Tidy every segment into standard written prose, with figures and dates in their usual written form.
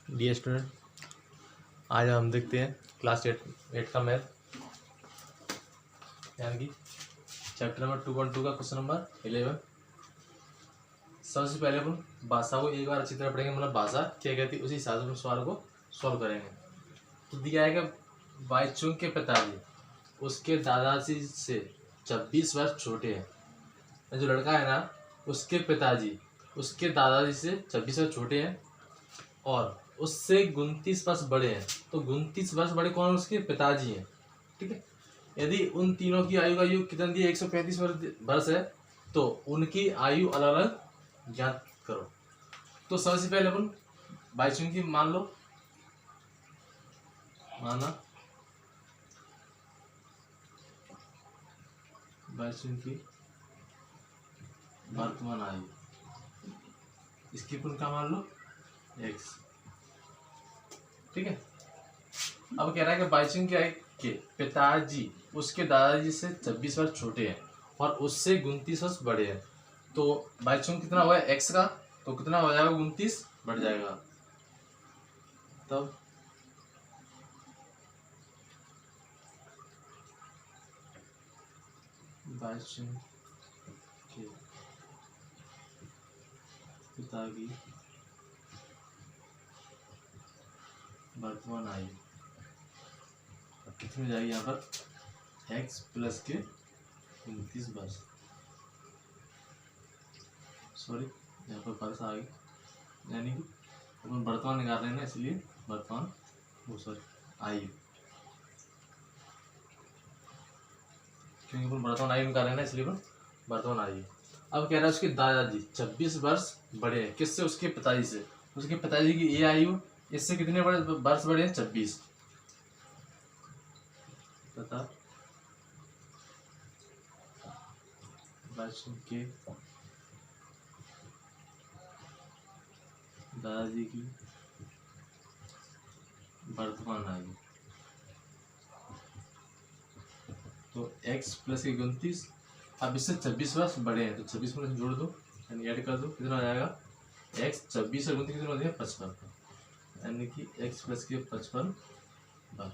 Dear student, आज हम देखते हैं क्लास एट का मैथ यानी कि चैप्टर नंबर 2.2 का क्वेश्चन नंबर 11। सबसे पहले अपन भाषा को एक बार अच्छी तरह पढ़ेंगे, मतलब भाषा क्या कहती है उसी हिसाब से अपन सवाल को सॉल्व करेंगे। तो दिया है कि बाईचुंग के पिताजी उसके दादाजी से 26 वर्ष छोटे हैं। जो लड़का है ना, उसके पिताजी उसके दादाजी से 26 वर्ष छोटे हैं और उससे 29 वर्ष बड़े हैं। तो 29 वर्ष बड़े कौन? उसके पिताजी हैं। ठीक है। यदि उन तीनों की आयु का योग कितना दिया? 135 वर्ष है। तो उनकी आयु अलग अलग ज्ञात करो। तो सबसे पहले अपन बाईचुंग की मान लो, माना बाईचुंग की वर्तमान आयु, इसकी अपन का मान लो x। ठीक है। अब कह रहा है कि बाईचुंग के पिताजी उसके दादाजी से 26 वर्ष छोटे हैं और उससे 29 वर्ष बड़े हैं। तो बाईचुंग कितना हुआ है? x का, तो कितना हो जाएगा? 29 बढ़ जाएगा। तब बाईचुंग के पिता की वर्तमान आयु कितनी हो जाएगी? यहाँ पर x प्लस के 29 वर्ष, सॉरी यहाँ पर वर्ष आ गई, यानी कि अपन वर्तमान निकाल रहे हैं ना, इसलिए वर्तमान वो सॉरी आयु, क्योंकि अपन वर्तमान आयु निकाल रहे हैं ना, इसलिए अपन वर्तमान आयु। अब कह रहा है उसके दादाजी 26 वर्ष बड़े हैं। किससे? उसके पिताजी से। उसके पिताजी की ये आयु इससे कितने बड़े वर्ष बड़े हैं? 26 तथा बाईचुंग के दादाजी की वर्तमान आयु, तो x प्लस के 29। अब इससे 26 वर्ष बड़े हैं, तो 26 में जोड़ दो यानी ऐड कर दो, कितना हो जाएगा? x 26 और 29 कितना हो जाएगा? 55, यानी कि x प्लस के 55 वर्ष।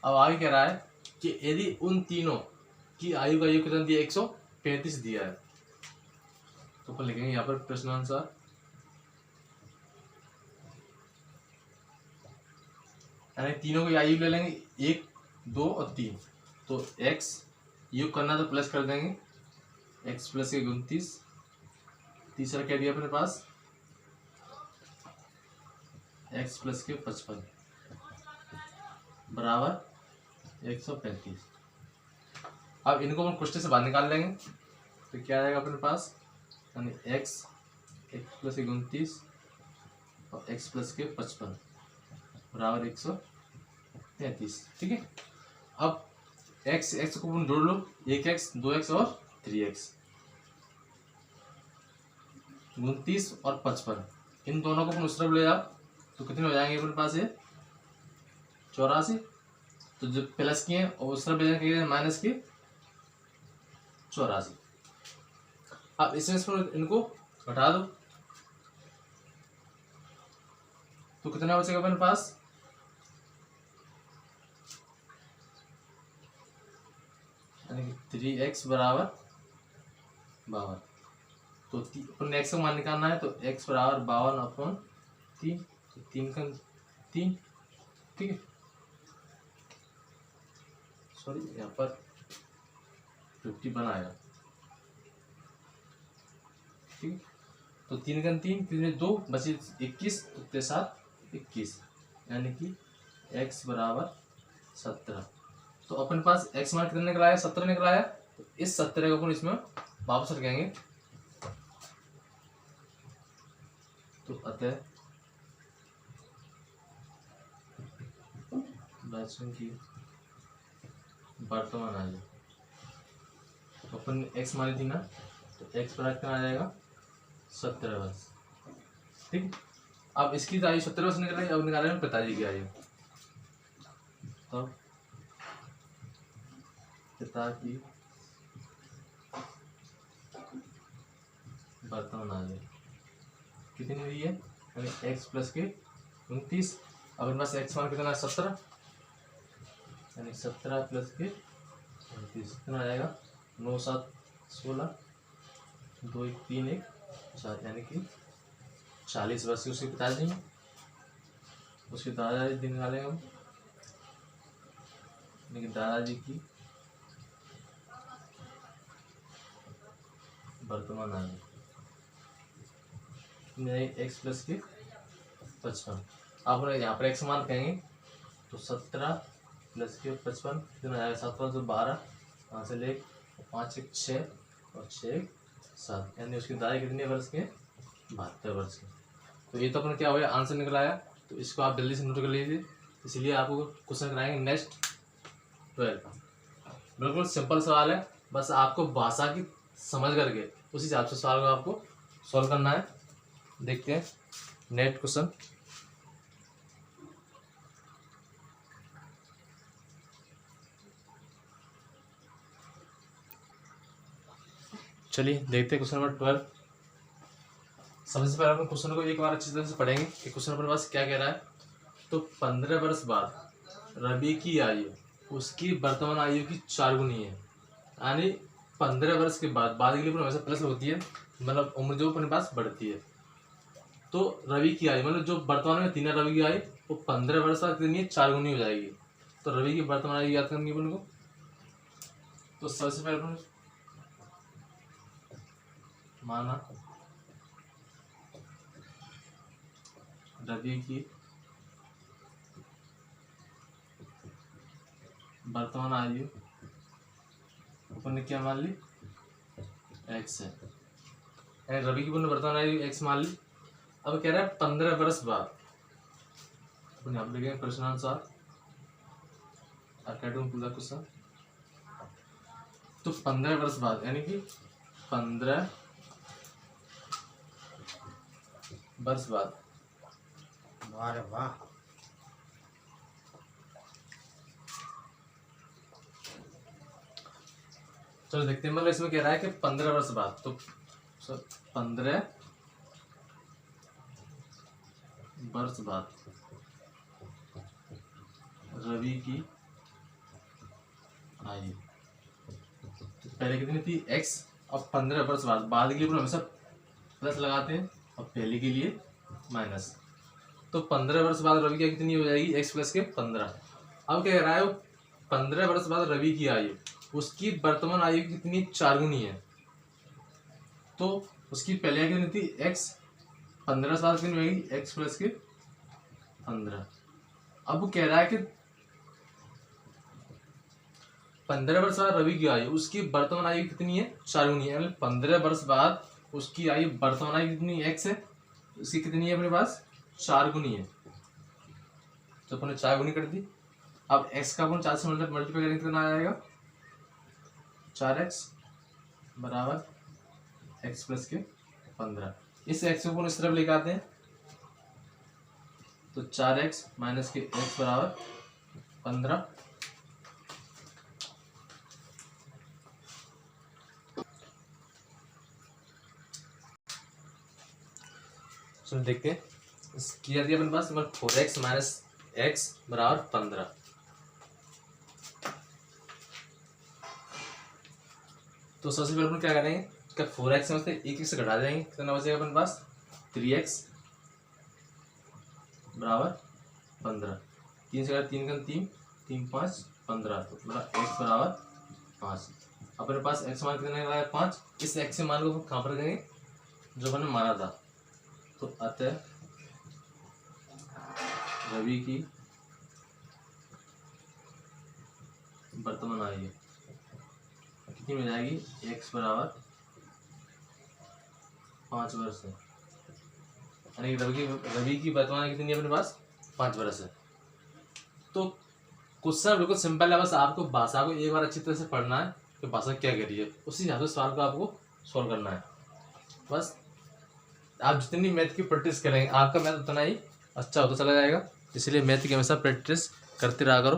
अब आगे कह रहा है कि यदि उन तीनों की आयु का योग कितना दिया? 135 दिया है। तो अपन लिखेंगे यहाँ पर प्रश्नानुसार यानी तीनों की आयु ले लेंगे 1, 2 और 3। तो x योग करना तो प्लस कर देंगे, x प्लस के 29, तीसरा क्या दिया अपने पास? x प्लस के 55 बराबर 135। अब इनको हम क्वेश्चन से बाहर निकाल लेंगे, तो क्या आएगा अपने पास? यानी x प्लस के 29 और x प्लस के 55 बराबर 135। ठीक है। अब x को जोड़ लो, 1x 2x और 3x, 29 और 55, इन दोनों को अपन उस तरफ ले जाओ तो कितने हो जाएंगे अपने पास? ये 84। तो जो प्लस किए और उस तरफ ले जाएंगे माइनस के 84। अब इसमें इनको घटा दो तो कितना बचेगा अपने पास? यानी 3x बराबर 52। तो अपन x का मान निकालना है, तो x बराबर 52/3, तो 3 का 3। ठीक है, सॉरी यहाँ पर 51 आएगा। ठीक है, तो 3 का 3, 3 में 2 बचे 21, तो 7 21, यानी कि x बराबर 17। तो अपन पास x मान कितना निकला है? 17 निकला है। तो इस 17 को अपन इसमें वापस रखेंगे, तो अतः बाईचुंग की वर्तमान आयु, अपन x मानी थी ना, तो x बराबर कितना आ जाएगा? 17 वर्ष। ठीक। अब इसकी आयु 17 वर्ष निकल रही है। अब निकाल रहे हैं पिताजी की आयु, तो पिता की वर्तमान आयु कितनी हुई है? यानी x प्लस के 29। अब इनमें से x मान कितना है 17, यानी 17 प्लस के 29 कितना आ जाएगा 9 7 16 2 1 3 1 4, यानी कि 40 वर्ष की उसके पिताजी हैं। उसके दादाजी दिन निकालेंगे हम, यानी कि दादाजी की वर्तमान आयु x प्लस के 55। आप यहाँ पर x मान कहेंगे तो 17 प्लस के 55 कितना आएगा 7 5 12, यहाँ से ले 5 1 6 और 6 1 7, यानी उसकी दाई कितने वर्ष के 72 वर्ष के। तो ये तो अपने क्या हो गया आंसर निकल आया। तो इसको आप जल्दी से नोट कर लीजिए, इसलिए आपको क्वेश्चन कराएंगे नेक्स्ट 12 का। बिल्कुल सिंपल सवाल है, बस आपको भाषा की समझ करके उस हिसाब से सवाल को आपको सॉल्व करना है। देखते हैं नेक्स्ट क्वेश्चन। चलिए देखते हैं क्वेश्चन नंबर 12। सबसे पहले अपन क्वेश्चन को एक बार अच्छी तरह से पढ़ेंगे कि क्वेश्चन अपने पास क्या कह रहा है। तो 15 वर्ष बाद रवि की आयु उसकी वर्तमान आयु की 4 गुनी है, यानी 15 वर्ष के बाद के लिए हमेशा प्लस होती है, मतलब उम्र जो अपने पास बढ़ती है। तो रवि की आयु मतलब जो वर्तमान में 3 रवि की आयु वो 15 वर्ष बाद कितनी है 4 गुनी हो जाएगी। तो रवि की वर्तमान आयु याद करनी है अपन को। तो सबसे पहले अपन माना रवि की वर्तमान आयु अपन ने क्या मान ली x है, रवि की वर्तमान आयु x मान ली। अब कह रहा है 15 वर्ष बाद, अपन यहाँ पर लिखेंगे प्रश्नानुसार अकॉर्डिंग टू द क्वेश्चन। तो 15 वर्ष बाद यानी कि 15 वर्ष बाद, वाह वाह, चलो देखते हैं। मतलब इसमें कह रहा है कि 15 वर्ष बाद, तो 15 वर्ष बाद रवि की आयु तो पहले कितनी थी x, अब 15 वर्ष बाद के लिए हमेशा प्लस लगाते हैं और पहले के लिए माइनस। तो 15 वर्ष बाद रवि की कितनी हो जाएगी x प्लस के 15। अब क्या कह रहा है 15 वर्ष बाद रवि की आयु उसकी वर्तमान आयु कितनी 4 गुनी है। तो उसकी पहले कितनी थी x, 15 साल कितनी होगी x प्लस के 15। अब वो कह रहा है कि 15 वर्ष बाद रवि की आयु उसकी वर्तमान आयु कितनी है 4 गुनी है। 15 वर्ष बाद उसकी आयु वर्तमान आयु कितनी x है, उसकी कितनी है अपने पास 4 गुनी है। तो अपने 4 गुनी कर दी। अब x का अपन 4 से मल्टीप्लाई करेंगे कितना आ जाएगा 4x बराबर x प्लस के 15। इस x को अपन इस तरफ लेकर आते हैं तो 4x माइनस के x बराबर 15। चलो देखते हैं किया दिया अपने पास 4x माइनस x बराबर 15। तो सबसे पहले अपन क्या करेंगे क्या 4x में से एक से घटा देंगे, कितना बचेगा अपने पास 3x बराबर 15। 3 से 3 का 3 3 5 15, तो मतलब x बराबर 5। अपने पास x मान कितने का 5। इस x के मान को कहाँ पर रखेंगे जो हमने माना था। तो अतः रवि की वर्तमान आयु कितनी मिल जाएगी x बराबर 5 वर्ष है, यानी रवि की वर्तमान आयु कितनी है अपने पास 5 वर्ष है। तो क्वेश्चन बिल्कुल सिंपल है, बस आपको भाषा को एक बार अच्छी तरह से पढ़ना है कि भाषा क्या कह रही है, उसी हिसाब से सवाल को आपको सॉल्व करना है। बस आप जितनी मैथ की प्रैक्टिस करेंगे आपका मैथ उतना ही अच्छा होता चला जाएगा, इसलिए मैथ की हमेशा प्रैक्टिस करते रहा करो।